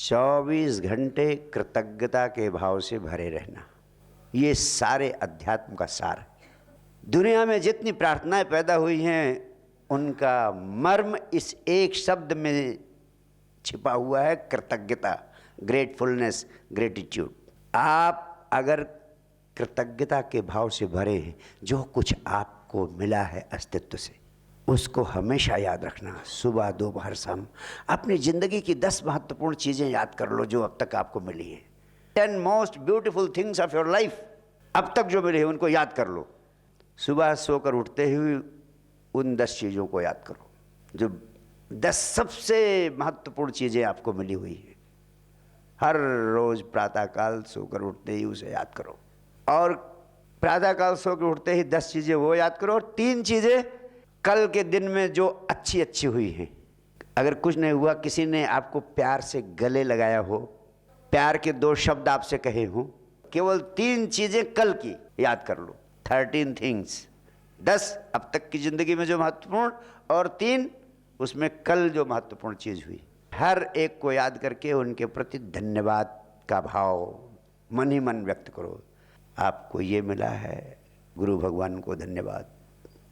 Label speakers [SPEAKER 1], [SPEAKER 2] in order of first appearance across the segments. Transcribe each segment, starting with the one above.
[SPEAKER 1] 24 घंटे कृतज्ञता के भाव से भरे रहना, ये सारे अध्यात्म का सार है। दुनिया में जितनी प्रार्थनाएं पैदा हुई हैं उनका मर्म इस एक शब्द में छिपा हुआ है, कृतज्ञता, ग्रेटफुलनेस, ग्रेटिट्यूड। आप अगर कृतज्ञता के भाव से भरे हैं, जो कुछ आपको मिला है अस्तित्व से, उसको हमेशा याद रखना। सुबह दोपहर शाम अपनी ज़िंदगी की 10 महत्वपूर्ण चीज़ें याद कर लो जो अब तक आपको मिली हैं। 10 most beautiful things of your life अब तक जो मिले हैं उनको याद कर लो। सुबह सोकर उठते ही उन 10 चीज़ों को याद करो, जो 10 सबसे महत्वपूर्ण चीज़ें आपको मिली हुई हैं। हर रोज़ प्रातःकाल सोकर उठते ही उसे याद करो, और प्रातःकाल सोकर उठते ही 10 चीज़ें वो याद करो, और 3 चीज़ें कल के दिन में जो अच्छी अच्छी हुई हैं। अगर कुछ नहीं हुआ, किसी ने आपको प्यार से गले लगाया हो, प्यार के 2 शब्द आपसे कहे हों, केवल 3 चीज़ें कल की याद कर लो। 13 थिंग्स, 10 अब तक की ज़िंदगी में जो महत्वपूर्ण, और 3 उसमें कल जो महत्वपूर्ण चीज़ हुई। हर एक को याद करके उनके प्रति धन्यवाद का भाव मन ही मन व्यक्त करो। आपको ये मिला है, गुरु भगवान को धन्यवाद,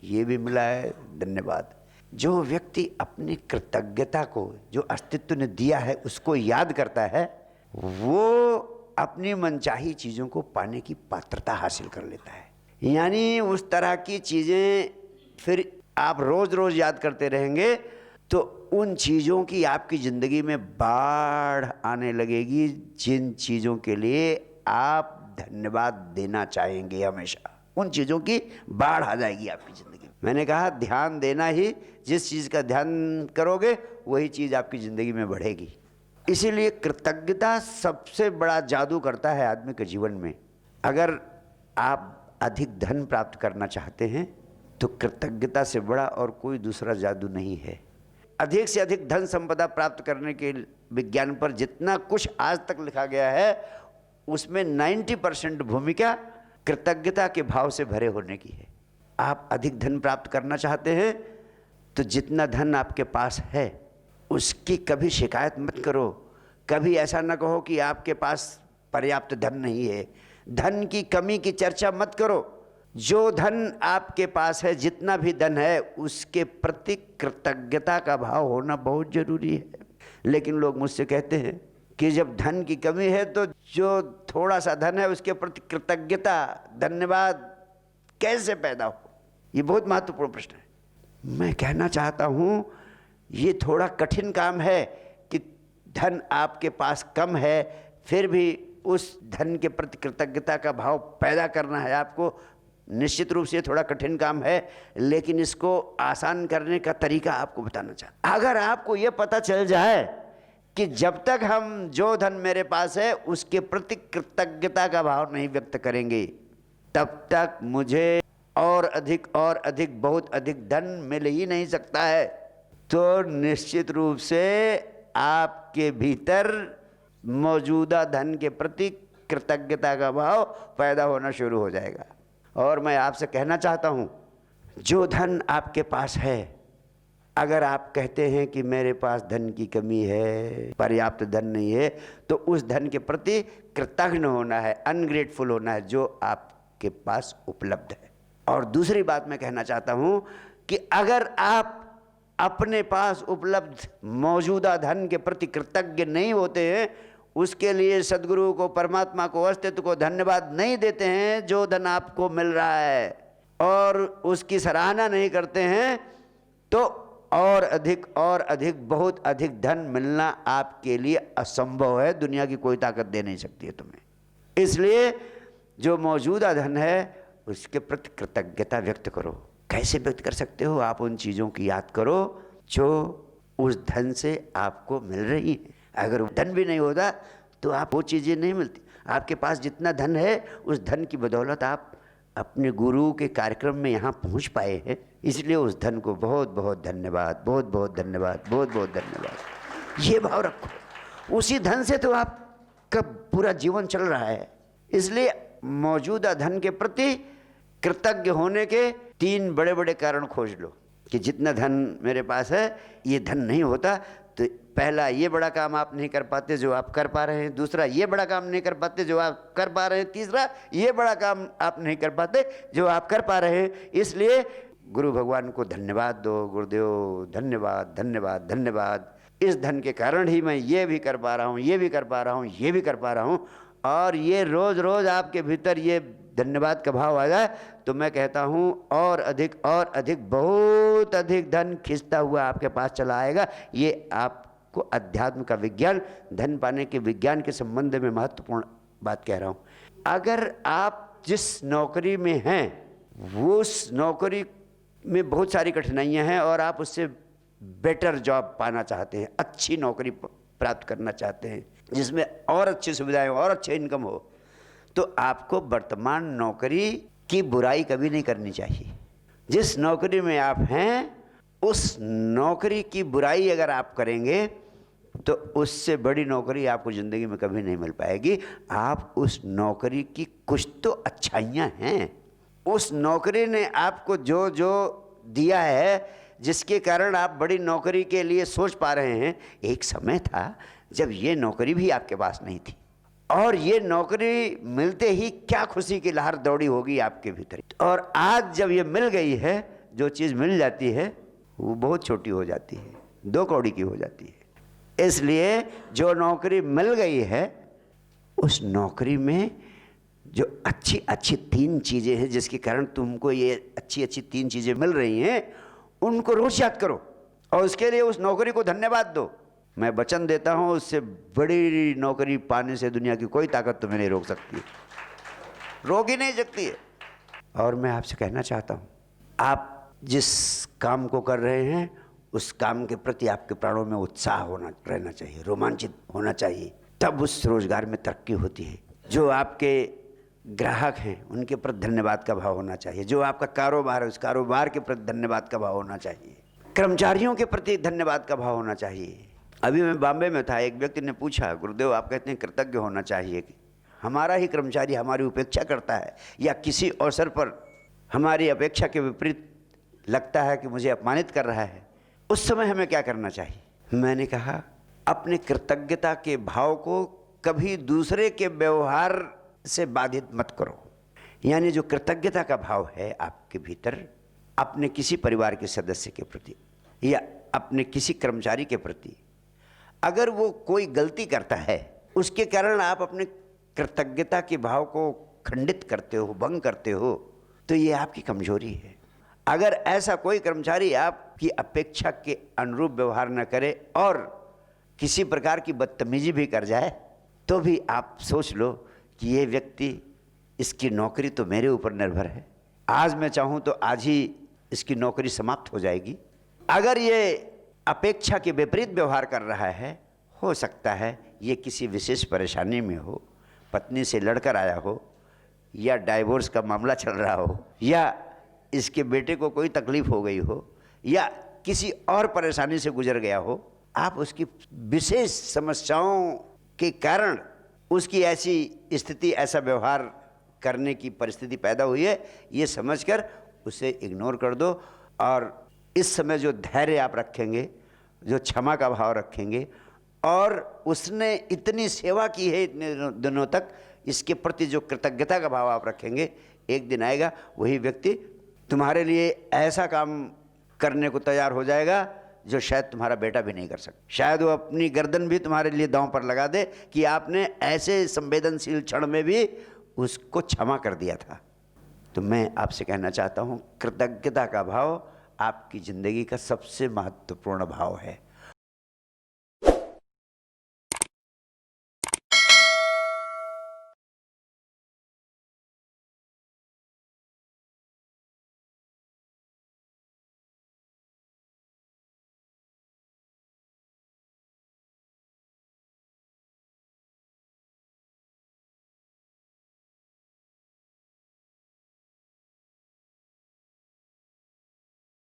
[SPEAKER 1] ये भी मिला है, धन्यवाद। जो व्यक्ति अपनी कृतज्ञता को, जो अस्तित्व ने दिया है, उसको याद करता है, वो अपनी मनचाही चीज़ों को पाने की पात्रता हासिल कर लेता है। यानी उस तरह की चीज़ें फिर आप रोज़ रोज़ याद करते रहेंगे तो उन चीज़ों की आपकी ज़िंदगी में बाढ़ आने लगेगी, जिन चीज़ों के लिए आप धन्यवाद देना चाहेंगे। हमेशा उन चीज़ों की बाढ़ आ जाएगी आपकी ज़िंदगी में। मैंने कहा ध्यान देना ही, जिस चीज़ का ध्यान करोगे वही चीज़ आपकी ज़िंदगी में बढ़ेगी। इसीलिए कृतज्ञता सबसे बड़ा जादू करता है आदमी के जीवन में। अगर आप अधिक धन प्राप्त करना चाहते हैं तो कृतज्ञता से बड़ा और कोई दूसरा जादू नहीं है। अधिक से अधिक धन संपदा प्राप्त करने के विज्ञान पर जितना कुछ आज तक लिखा गया है, उसमें 90% भूमिका कृतज्ञता के भाव से भरे होने की है। आप अधिक धन प्राप्त करना चाहते हैं तो जितना धन आपके पास है उसकी कभी शिकायत मत करो। कभी ऐसा ना कहो कि आपके पास पर्याप्त धन नहीं है। धन की कमी की चर्चा मत करो। जो धन आपके पास है, जितना भी धन है, उसके प्रति कृतज्ञता का भाव होना बहुत जरूरी है। लेकिन लोग मुझसे कहते हैं कि जब धन की कमी है तो जो थोड़ा सा धन है उसके प्रति कृतज्ञता, धन्यवाद कैसे पैदा हो? ये बहुत महत्वपूर्ण प्रश्न है। मैं कहना चाहता हूँ ये थोड़ा कठिन काम है कि धन आपके पास कम है फिर भी उस धन के प्रति कृतज्ञता का भाव पैदा करना है आपको। निश्चित रूप से थोड़ा कठिन काम है, लेकिन इसको आसान करने का तरीका आपको बताना चाहता। अगर आपको ये पता चल जाए कि जब तक हम जो धन मेरे पास है उसके प्रति कृतज्ञता का भाव नहीं व्यक्त करेंगे, तब तक मुझे और अधिक बहुत अधिक धन मिल ही नहीं सकता है, तो निश्चित रूप से आपके भीतर मौजूदा धन के प्रति कृतज्ञता का भाव पैदा होना शुरू हो जाएगा। और मैं आपसे कहना चाहता हूँ, जो धन आपके पास है, अगर आप कहते हैं कि मेरे पास धन की कमी है, पर्याप्त धन नहीं है, तो उस धन के प्रति कृतज्ञ होना है, अनग्रेटफुल होना है जो आपके पास उपलब्ध है। और दूसरी बात मैं कहना चाहता हूँ कि अगर आप अपने पास उपलब्ध मौजूदा धन के प्रति कृतज्ञ नहीं होते हैं, उसके लिए सद्गुरु को, परमात्मा को, अस्तित्व को धन्यवाद नहीं देते हैं जो धन आपको मिल रहा है, और उसकी सराहना नहीं करते हैं, तो और अधिक बहुत अधिक धन मिलना आपके लिए असंभव है। दुनिया की कोई ताकत दे नहीं सकती है तुम्हें। इसलिए जो मौजूदा धन है उसके प्रति कृतज्ञता व्यक्त करो। कैसे व्यक्त कर सकते हो? आप उन चीज़ों की याद करो जो उस धन से आपको मिल रही हैं। अगर धन भी नहीं होता तो आप वो चीज़ें नहीं मिलती। आपके पास जितना धन है उस धन की बदौलत आप अपने गुरु के कार्यक्रम में यहाँ पहुँच पाए हैं, इसलिए उस धन को बहुत बहुत धन्यवाद, बहुत बहुत धन्यवाद, बहुत बहुत धन्यवाद, ये भाव रखो। उसी धन से तो आपका पूरा जीवन चल रहा है। इसलिए मौजूदा धन के प्रति कृतज्ञ होने के 3 बड़े बड़े कारण खोज लो कि जितना धन मेरे पास है, ये धन नहीं होता तो पहला ये बड़ा काम आप नहीं कर पाते जो आप कर पा रहे हैं, दूसरा ये बड़ा काम नहीं कर पाते जो आप कर पा रहे हैं, तीसरा ये बड़ा काम आप नहीं कर पाते जो आप कर पा रहे हैं। इसलिए गुरु भगवान को धन्यवाद दो, गुरुदेव धन्यवाद धन्यवाद धन्यवाद, इस धन के कारण ही मैं ये भी कर पा रहा हूँ, ये भी कर पा रहा हूँ, ये भी कर पा रहा हूँ। और ये रोज़ रोज़ आपके भीतर ये धन्यवाद का भाव आ जाए तो मैं कहता हूँ और अधिक बहुत अधिक धन खिंचता हुआ आपके पास चला आएगा। ये आपको अध्यात्म का विज्ञान, धन पाने के विज्ञान के संबंध में महत्वपूर्ण बात कह रहा हूँ। अगर आप जिस नौकरी में हैं वो उस नौकरी में बहुत सारी कठिनाइयाँ हैं और आप उससे बेटर जॉब पाना चाहते हैं, अच्छी नौकरी प्राप्त करना चाहते हैं जिसमें और अच्छी सुविधाएं हो और अच्छे इनकम हो, तो आपको वर्तमान नौकरी की बुराई कभी नहीं करनी चाहिए। जिस नौकरी में आप हैं उस नौकरी की बुराई अगर आप करेंगे तो उससे बड़ी नौकरी आपको ज़िंदगी में कभी नहीं मिल पाएगी। आप उस नौकरी की कुछ तो अच्छाइयाँ हैं, उस नौकरी ने आपको जो जो दिया है जिसके कारण आप बड़ी नौकरी के लिए सोच पा रहे हैं। एक समय था जब ये नौकरी भी आपके पास नहीं थी और ये नौकरी मिलते ही क्या खुशी की लहर दौड़ी होगी आपके भीतर। और आज जब ये मिल गई है, जो चीज़ मिल जाती है वो बहुत छोटी हो जाती है, 2 कौड़ी की हो जाती है। इसलिए जो नौकरी मिल गई है उस नौकरी में जो अच्छी अच्छी 3 चीज़ें हैं जिसके कारण तुमको ये अच्छी अच्छी 3 चीज़ें मिल रही हैं, उनको रोज याद करो और उसके लिए उस नौकरी को धन्यवाद दो। मैं वचन देता हूँ उससे बड़ी नौकरी पाने से दुनिया की कोई ताकत तुम्हें नहीं रोक सकती है, रोक ही नहीं सकती है। और मैं आपसे कहना चाहता हूँ, आप जिस काम को कर रहे हैं उस काम के प्रति आपके प्राणों में उत्साह रहना चाहिए, रोमांचित होना चाहिए, तब उस रोजगार में तरक्की होती है। जो आपके ग्राहक हैं उनके प्रति धन्यवाद का भाव होना चाहिए, जो आपका कारोबार है उस कारोबार के प्रति धन्यवाद का भाव होना चाहिए, कर्मचारियों के प्रति धन्यवाद का भाव होना चाहिए। अभी मैं बॉम्बे में था, एक व्यक्ति ने पूछा, गुरुदेव आप कहते हैं कृतज्ञ होना चाहिए कि हमारा ही कर्मचारी हमारी उपेक्षा करता है या किसी अवसर पर हमारी अपेक्षा के विपरीत लगता है कि मुझे अपमानित कर रहा है, उस समय हमें क्या करना चाहिए? मैंने कहा अपने कृतज्ञता के भाव को कभी दूसरे के व्यवहार से बाधित मत करो। यानी जो कृतज्ञता का भाव है आपके भीतर अपने किसी परिवार के सदस्य के प्रति या अपने किसी कर्मचारी के प्रति, अगर वो कोई गलती करता है उसके कारण आप अपने कृतज्ञता के भाव को खंडित करते हो, भंग करते हो, तो ये आपकी कमजोरी है। अगर ऐसा कोई कर्मचारी आपकी अपेक्षा के अनुरूप व्यवहार न करे और किसी प्रकार की बदतमीजी भी कर जाए तो भी आप सोच लो कि ये व्यक्ति, इसकी नौकरी तो मेरे ऊपर निर्भर है, आज मैं चाहूँ तो आज ही इसकी नौकरी समाप्त हो जाएगी। अगर ये अपेक्षा के विपरीत व्यवहार कर रहा है, हो सकता है ये किसी विशेष परेशानी में हो, पत्नी से लड़कर आया हो या डाइवोर्स का मामला चल रहा हो या इसके बेटे को कोई तकलीफ हो गई हो या किसी और परेशानी से गुजर गया हो। आप उसकी विशेष समस्याओं के कारण उसकी ऐसी स्थिति, ऐसा व्यवहार करने की परिस्थिति पैदा हुई है, ये समझकर उसे इग्नोर कर दो। और इस समय जो धैर्य आप रखेंगे, जो क्षमा का भाव रखेंगे और उसने इतनी सेवा की है इतने दिनों तक, इसके प्रति जो कृतज्ञता का भाव आप रखेंगे, एक दिन आएगा वही व्यक्ति तुम्हारे लिए ऐसा काम करने को तैयार हो जाएगा जो शायद तुम्हारा बेटा भी नहीं कर सकता। शायद वो अपनी गर्दन भी तुम्हारे लिए दांव पर लगा दे कि आपने ऐसे संवेदनशील क्षण में भी उसको क्षमा कर दिया था। तो मैं आपसे कहना चाहता हूँ, कृतज्ञता का भाव आपकी ज़िंदगी का सबसे महत्वपूर्ण भाव है।